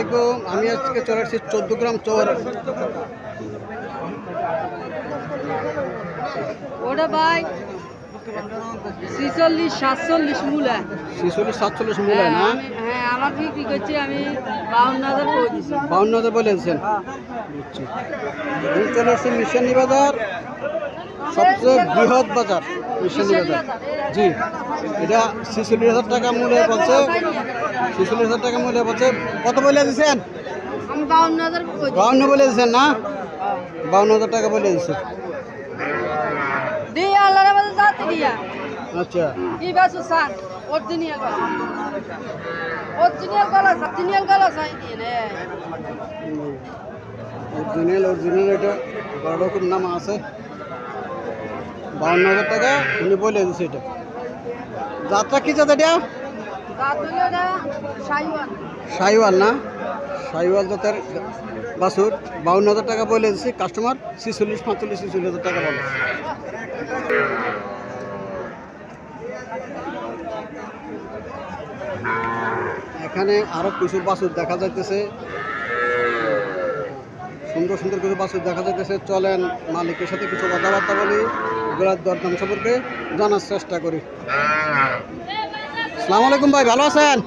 আলাইকুম। আমি আজকে চলে এসেছি 14 গ্রাম চৌর। ওটা ভাই 46-47 মূলা। 46-47 মূলা না? হ্যাঁ, আমার বিক্রি করছি আমি 52,000 করে দিচ্ছি। 52,000 বলেছেন। আমি চলে এসেছি মিশনী বাজার, সবচেয়ে বৃহৎ বাজার মিশনী বাজার। জি, এটা 46,000 টাকা মূল্যে বলছে। 46,000 টাকা মূল্যে বলছে। কত বলে দিয়েছেন? আমি 52,000 করে 52 বলে দিয়েছেন না? 52,000 টাকা বলে দিয়েছে। দিয়া আল্লাহর মধ্যে যাতে দিয়া আচ্ছা, কি বাসু সান অরিজিনাল গলা, অরিজিনাল গলা চাই দিয়ে নে। অরিজিনাল এটা বড় রকম নাম আছে। 52,000 টাকা উনি বলে দিচ্ছে। এটা যাত্রা কি জাত? এটা জাতুলেটা শাইওয়াল। শাহিওয়াল না? শাহিওয়াল জাতের বাছুর। 52,000 টাকা বলে দিচ্ছি। কাস্টমার 46-45-46,000 টাকা বলে। এখানে আরো কিছু বাছুর দেখা যাইতেছে, সুন্দর সুন্দর কিছু বাছুর দেখা যাইতেছে। চলেন মালিকের সাথে কিছু কথাবার্তা বলি, গোড়ার দরদাম সম্পর্কে জানার চেষ্টা করি। আসসালামু আলাইকুম ভাই, ভালো আছেন?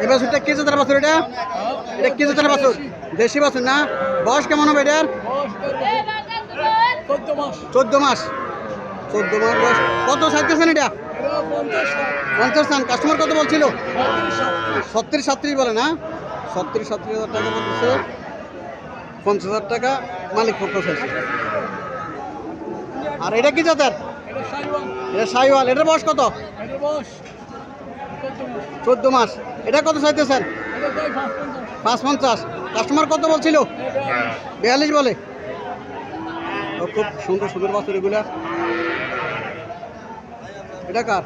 এই বাছুরটা কি জাতের বাছুর? এটা এটা কি জাতের বাছুর? দেশি বাছুর না? বয়স কেমন হবে এটার? 14 মাস। 14 মাস বয়স। কত চাইতেছেন এটা? 50 চান। কাস্টমার কত বলছিল? 36-37 বলে না? 37-37,000 টাকা বলতেছে। 50,000 টাকা মালিক পক্ষ চাইছে। আর এটা কি জাতের? এটা শাহিওয়াল। এটার বয়স কত? 14 মাস। এটা কত চাইতেছেন? 550। কাস্টমার কত বলছিল? 42 বলে। খুব সুন্দর সুন্দর বাছুর এগুলা। এটা কার?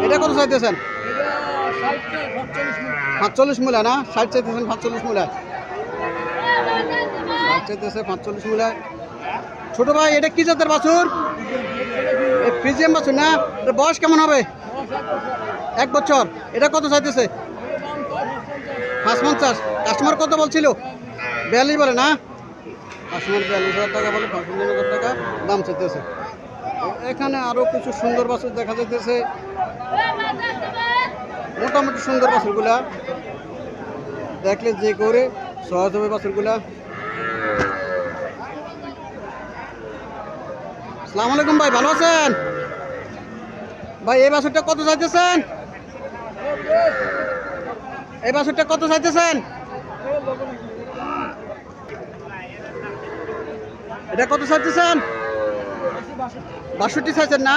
এটা কত চাইতেছেন? 45 মূলা না? 60 চাইতেছেন 45 মূলা। 60 চাইতেছে 45 মূলায়। ছোট ভাই, এটা কি জাতের বাছুর? ফ্রিজিয়াম বাছুর না? এর বয়স কেমন হবে? 1 বছর। এটা কত চাইতেছে? 550। কাস্টমার কত বলছিল? 42 বলে না? কাস্টমার 42,000 টাকা বলে। 55,000 টাকা দাম চাইতেছে। এখানে আরো কিছু সুন্দর বাছুর দেখা যাইতেছে। মোটামুটি সুন্দর বাছুরগুলা, দেখলে যে করে সহজ হবে বাছুরগুলা। আসসালামু আলাইকুম ভাই, ভালো আছেন? ভাই এই বাছুরটা কত চাইতেছেন? এই বাছুরটা কত চাইতেছেন? এটা কত চাইতেছেন? 62 চাইছেন না?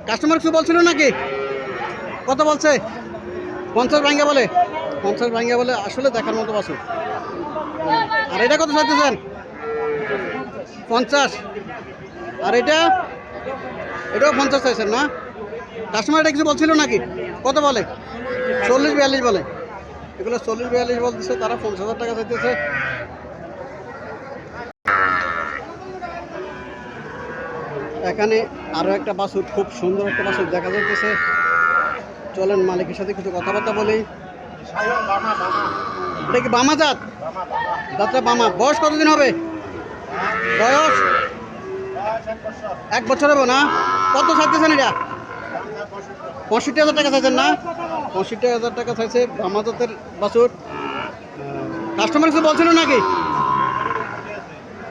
কাস্টমার কিছু বলছিল নাকি? কত বলছে? 50 ভাঙ্গা বলে। 50 ভাঙ্গা বলে। আসলে দেখার মতো বাছুর। আর এটা কত চাইতেছেন? 50। আর এটাও 50 চাইছেন না? কাস্টমার এটা কিছু বলছিল নাকি? কত বলে? 40-42 বলে। এগুলো 40-42 বলতেছে, তারা 50,000 টাকা চাইতেছে। এখানে আরো একটা বাছুর, খুব সুন্দর একটা বাছুর দেখা যাইতেছে। চলেন মালিকের সাথে কিছু কথাবার্তা বলি। এটা কি বামা জাত? জাতটা বামা। বয়স কতদিন হবে? বয়স 1 বছর হবে না? কত চাইতেছেন এটা? 65,000 টাকা চাইছেন না? 65,000 টাকা চাইছে। বামা জাতের বাছুর। কাস্টমার কিছু বলছিল নাকি?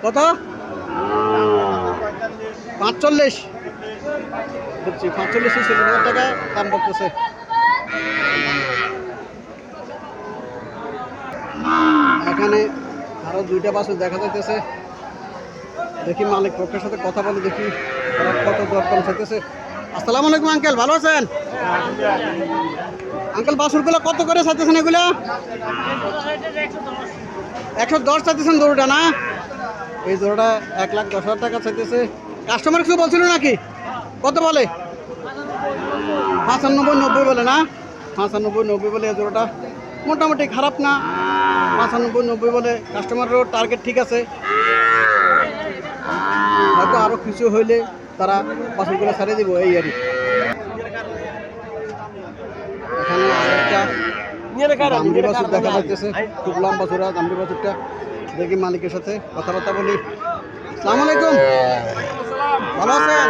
কত? 45 বুঝছি। 45,000 টাকা দাম পড়তেছে। এখানে আরো 2টা বাছুর দেখা যাইতেছে। দেখি মালিক পক্ষের সাথে কথা বলে, দেখি তারা কত দরদাম চাইতেছে। আসসালামু আলাইকুম আঙ্কেল, ভালো আছেন? আঙ্কেল বাছুরগুলো কত করে চাইতেছেন এগুলা? 110 চাইতেছেন জোড়াটা না? এই জোড়াটা 1,10,000 টাকা চাইতেছে। কাস্টমার কিছু বলছিল নাকি? কত বলে? 95-90 বলে না? 95-90 বলে। এই জোড়াটা মোটামুটি খারাপ না। 95-90 বলে। কাস্টমারেরও টার্গেট ঠিক আছে। হয়তো আরো কিছু হইলে তারা বাছুরগুলো ছাড়িয়ে দিব, এই আর। এখানে আরেকটা দামড়ি বাছুর দেখা যাইতেছে, খুব লম্বা চূড়া দামড়ি বাছুরটা। দেখি মালিকের সাথে কথাবার্তা বলি। আসসালামু আলাইকুম, ভালো আছেন?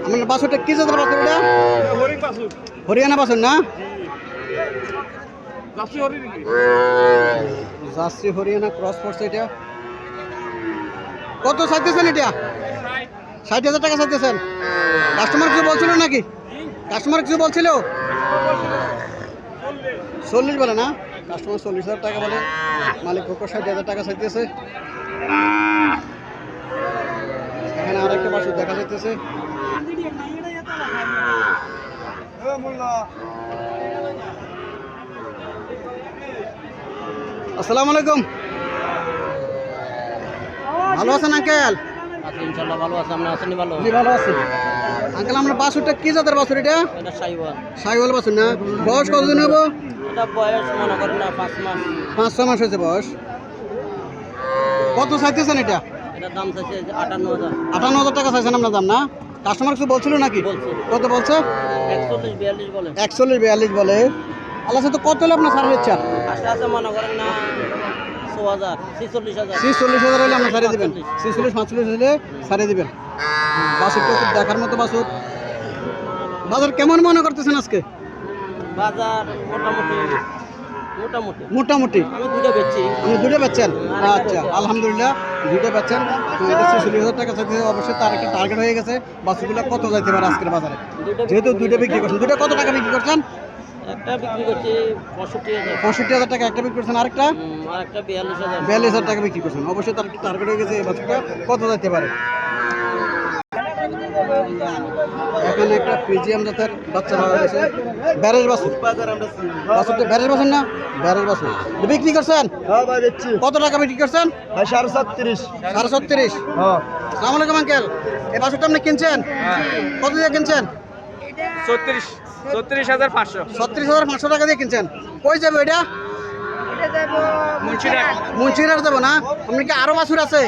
আমার বাছুরটা কি জাতের বাছুর? এটা হরিয়ানা বাছুর না? জার্সি হরিয়ানা ক্রস করছে এটা। কত চাইতেছেন এটা? 60,000 টাকা চাইতেছেন। কাস্টমার কিছু বলছিল নাকি? কাস্টমার কিছু বলছিল? 40 বলে না? কাস্টমার 40,000 টাকা বলে, মালিক পক্ষ 60,000 টাকা চাইতেছে। এখানে আরেকটা বাছুর দেখা যাইতেছে। আসসালামু আলাইকুম, ভালো আছেন আঙ্কেল? ইনশাআল্লাহ ভালো আছে। আমরা আছেন ভালো? জি ভালো আছি আঙ্কেল। আমরা বাছুরটা কি জাতের বাছুর? এটা এটা সাইওয়াল। সাইওয়াল বাছুর না? বয়স কতদিন হবো? এটা বয়স মনে করেন না 5 মাস। 5-6 মাস হয়েছে বয়স। কত চাইতেছেন এটা? এটা দাম চাইছে 58,000। 58,000 টাকা চাইছেন আপনার দাম না? কাস্টমার কিছু বলছিল নাকি? বলছে। কত বলছে? 41-42 বলে। 41-42 বলে। আল্লাহ তো কত হলে আপনার ছাড়ের ইচ্ছা? আশা আছে মনে করেন না 6,000 46,000। 40,000 হলে আপনার ছাড়িয়ে দেবেন। 46-45 হলে ছাড়িয়ে দেবেন। বাছুরটা খুব দেখার মতো বাছুর। বাজার কেমন মনে করতেছেন আজকে? বাজার মোটামুটি মোটামুটি। আমি দুটো বেচছি। আপনি দুটো পাচ্ছেন? আচ্ছা, আলহামদুলিল্লাহ দুটো পাচ্ছেন। 46,000 টাকা চাইতে অবশ্যই তার একটা টার্গেট হয়ে গেছে। বাছুরগুলো কত যাইতে পারে আজকের বাজারে? যেহেতু দুটো বিক্রি করছেন, দুটো কত টাকা বিক্রি করছেন? একটা বিক্রি করছি 65,000। 65,000 টাকা একটা বিক্রি করছেন, আরেকটা আর একটা 42,000। 42,000 টাকা বিক্রি করছেন। অবশ্যই তার একটা টার্গেট হয়ে গেছে। এই বাছুরটা কত যাইতে পারে? এখানে একটা পিজিএম জাতের বাচ্চা পাওয়া গেছে, ব্যারেজ বাছুর। বাছুরটা ব্যারেজ বাছুর না? ব্যারেজ বাছুর বিক্রি করছেন? কত টাকা বিক্রি করছেন? 37,000। 37,000। আসসালামু আলাইকুম আঙ্কেল, এই বাছুরটা আপনি কিনছেন? কত দিয়ে কিনছেন? 36,500। 36,500 টাকা দিয়ে কিনছেন। কই যাবে এটা? মুন্সিরহাট যাবো না? আপনি কি আরো বাছুর আছে?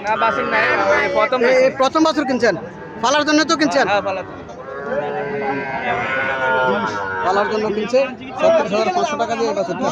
না বাসিং নাই, প্রথম এই প্রথম বাছুর কিনছেন? পালার জন্য তো কিনছেন? পালার জন্য কিনছে 36,500 টাকা দিয়ে এই বাছুরটা।